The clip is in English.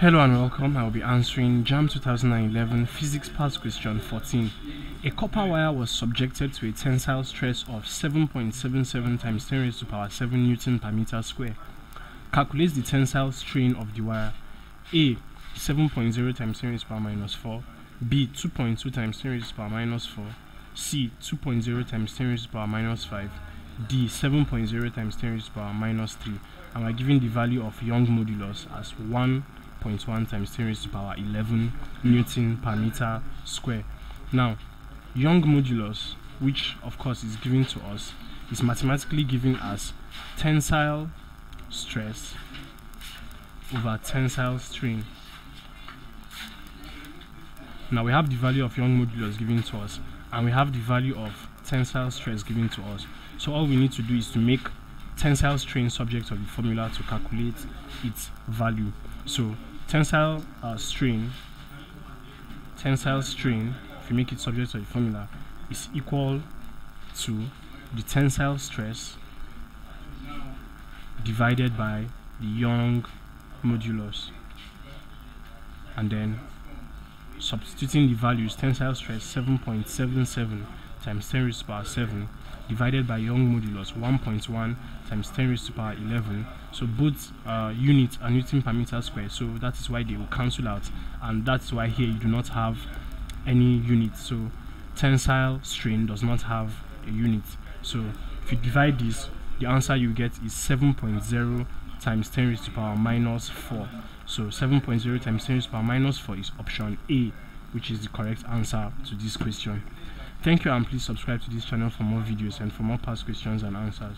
Hello and welcome. I will be answering JAMB 2011 Physics Past Question 14. A copper wire was subjected to a tensile stress of 7.77 times 10 raised to power 7 Newton per meter square. Calculate the tensile strain of the wire. A. 7.0 times 10 raised to power minus 4. B. 2.2 times 10 raised to power minus 4. C. 2.0 times 10 raised to power minus 5. D. 7.0 times 10 raised to power minus 3. And we are given the value of Young modulus as 1.1 times 10 raised to power 11 Newton per meter square. Now, Young modulus, which of course is given to us, is mathematically given as tensile stress over tensile strain. Now we have the value of Young modulus given to us, and we have the value of tensile stress given to us. So all we need to do is to make tensile strain subject of the formula to calculate its value. So tensile strain, if you make it subject to the formula, is equal to the tensile stress divided by the Young modulus, and then substituting the values, tensile stress 7.77 times 10 raised to power 7 divided by Young modulus 1.1 times 10 raised to power 11. So both units are Newton per meter square, so that is why they will cancel out, and that's why here you do not have any unit. So tensile strain does not have a unit. So if you divide this, the answer you get is 7.0 times 10 raised to power minus 4. So 7.0 times 10 raised to power minus 4 is option A, which is the correct answer to this question. Thank you, and please subscribe to this channel for more videos and for more past questions and answers.